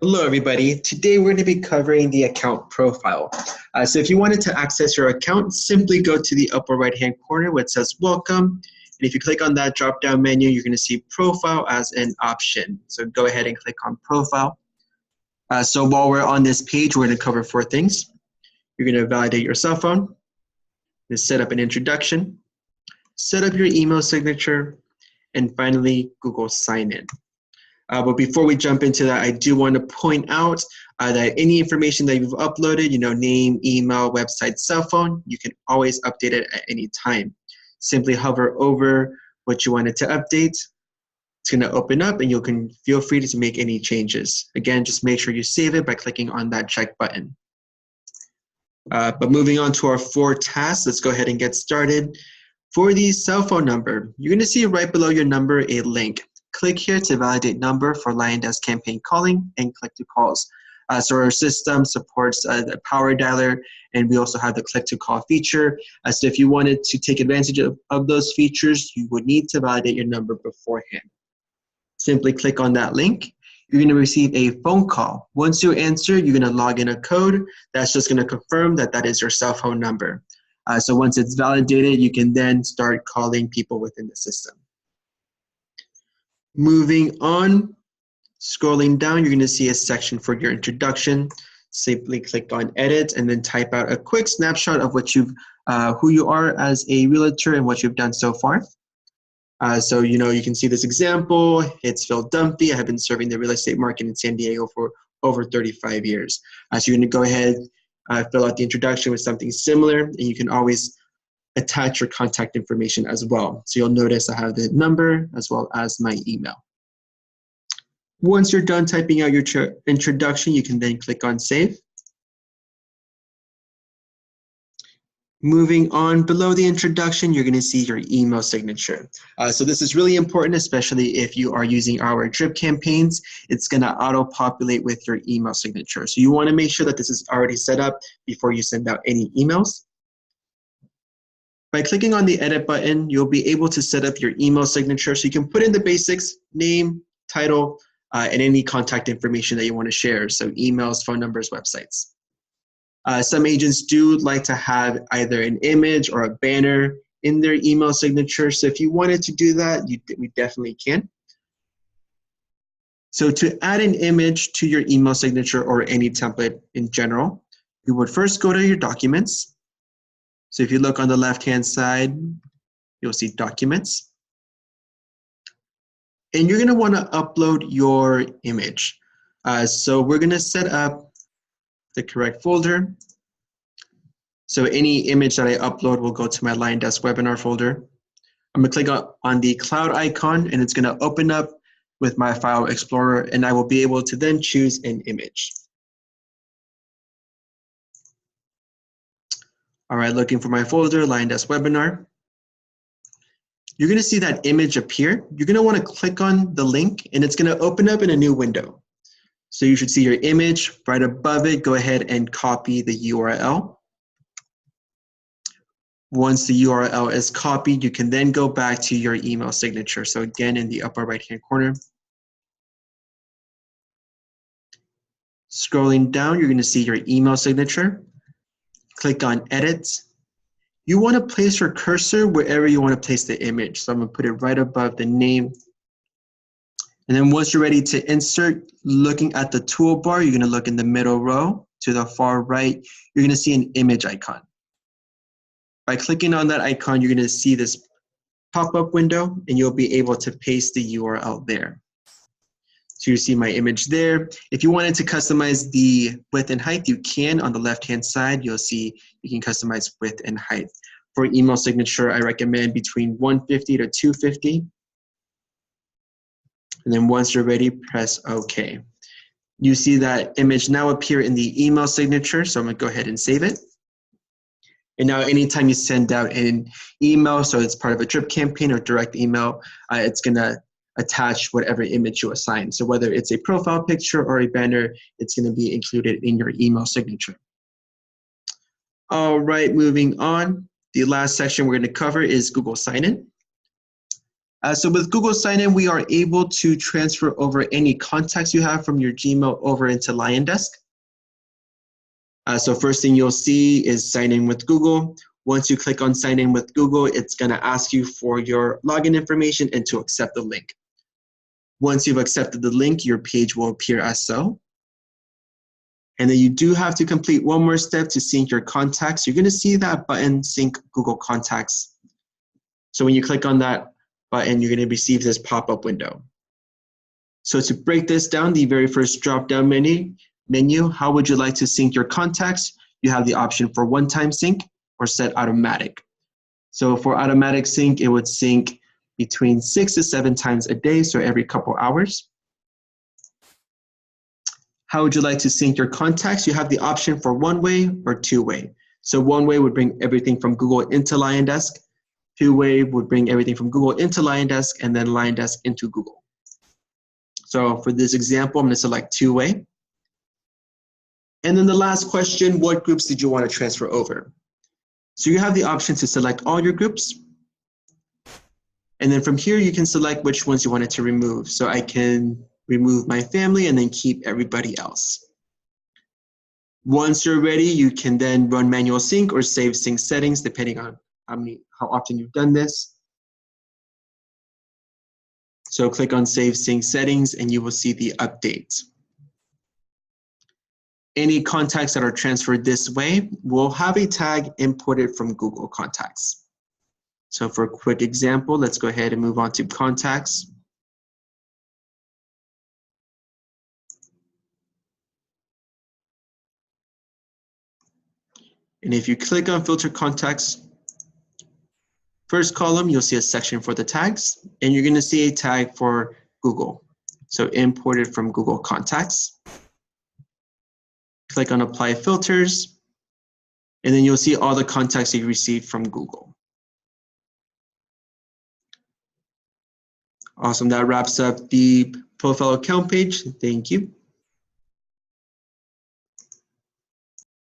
Hello, everybody. Today we're going to be covering the account profile. So if you wanted to access your account, simply go to the upper right-hand corner where it says Welcome. And if you click on that drop-down menu, you're going to see Profile as an option. So go ahead and click on Profile. So while we're on this page, we're going to cover 4 things. You're going to validate your cell phone, set up an introduction, set up your email signature, and finally, Google Sign In. But before we jump into that, I do want to point out that any information that you've uploaded, name, email, website, cell phone, you can always update it at any time. Simply hover over what you wanted to update. It's going to open up and you can feel free to make any changes. Again, just make sure you save it by clicking on that check button. But moving on to our 4 tasks, let's go ahead and get started. For the cell phone number, you're going to see right below your number a link. Click here to validate number for LionDesk campaign calling and click to calls. So our system supports the power dialer, and we also have the click to call feature. So if you wanted to take advantage of those features, you would need to validate your number beforehand. Simply click on that link. You're going to receive a phone call. Once you answer, you're going to log in a code that's just going to confirm that that is your cell phone number. So once it's validated, you can then start calling people within the system. Moving on, scrolling down, you're going to see a section for your introduction. Simply click on edit and then type out a quick snapshot of what who you are as a realtor and what you've done so far. So you can see this example. It's Phil Dunphy. I have been serving the real estate market in San Diego for over 35 years. So you're going to go ahead, fill out the introduction with something similar, and you can always attach your contact information as well. So you'll notice I have the number as well as my email. Once you're done typing out your introduction, you can then click on Save. Moving on, below the introduction, you're going to see your email signature. So this is really important, especially if you are using our drip campaigns. It's going to auto-populate with your email signature. So you want to make sure that this is already set up before you send out any emails. By clicking on the edit button, you'll be able to set up your email signature so you can put in the basics, name, title, and any contact information that you want to share. So emails, phone numbers, websites. Some agents do like to have either an image or a banner in their email signature. So if you wanted to do that, we definitely can. So to add an image to your email signature or any template in general, you would first go to your documents. So if you look on the left-hand side, you'll see Documents. And you're going to want to upload your image. So we're going to set up the correct folder. So any image that I upload will go to my LionDesk webinar folder. I'm going to click on the cloud icon, and it's going to open up with my file explorer, and I will be able to then choose an image. All right, looking for my folder, LionDesk webinar. You're going to see that image appear. You're going to want to click on the link, and it's going to open up in a new window. So you should see your image right above it. Go ahead and copy the URL. Once the URL is copied, you can then go back to your email signature. So again, in the upper right-hand corner. Scrolling down, you're going to see your email signature. Click on Edit. You want to place your cursor wherever you want to place the image. So I'm going to put it right above the name. And then once you're ready to insert, looking at the toolbar, you're going to look in the middle row to the far right. You're going to see an image icon. By clicking on that icon, you're going to see this pop-up window, and you'll be able to paste the URL there. So you see my image there. If you wanted to customize the width and height, you can. On the left-hand side, you'll see you can customize width and height. For email signature, I recommend between 150 to 250. And then once you're ready, press OK. You see that image now appear in the email signature, so I'm going to go ahead and save it. And now anytime you send out an email, so it's part of a drip campaign or direct email, it's going to attach whatever image you assign. So whether it's a profile picture or a banner, it's going to be included in your email signature. All right, moving on. The last section we're going to cover is Google Sign In. So with Google Sign-In, we are able to transfer over any contacts you have from your Gmail over into LionDesk. So first thing you'll see is sign in with Google. Once you click on sign in with Google, it's going to ask you for your login information and to accept the link. Once you've accepted the link, your page will appear as so. And then you do have to complete one more step to sync your contacts. You're going to see that button, Sync Google Contacts. So when you click on that button, you're going to receive this pop-up window. So to break this down, the very first drop-down menu, how would you like to sync your contacts? You have the option for one-time sync or set automatic. So for automatic sync, it would sync between 6 to 7 times a day, so every couple hours. How would you like to sync your contacts? You have the option for one-way or two-way. So one-way would bring everything from Google into LionDesk. Two-way would bring everything from Google into LionDesk and then LionDesk into Google. So for this example, I'm going to select two-way. And then the last question, what groups did you want to transfer over? So you have the option to select all your groups. And then from here, you can select which ones you wanted to remove. So I can remove my family and then keep everybody else. Once you're ready, you can then run manual sync or save sync settings, depending on how often you've done this. So click on Save Sync Settings and you will see the updates. Any contacts that are transferred this way will have a tag imported from Google Contacts. So for a quick example, let's go ahead and move on to contacts. And if you click on Filter Contacts, first column, you'll see a section for the tags, and you're going to see a tag for Google. So imported from Google Contacts. Click on Apply Filters, and then you'll see all the contacts that you received from Google. Awesome, that wraps up the profile account page. Thank you.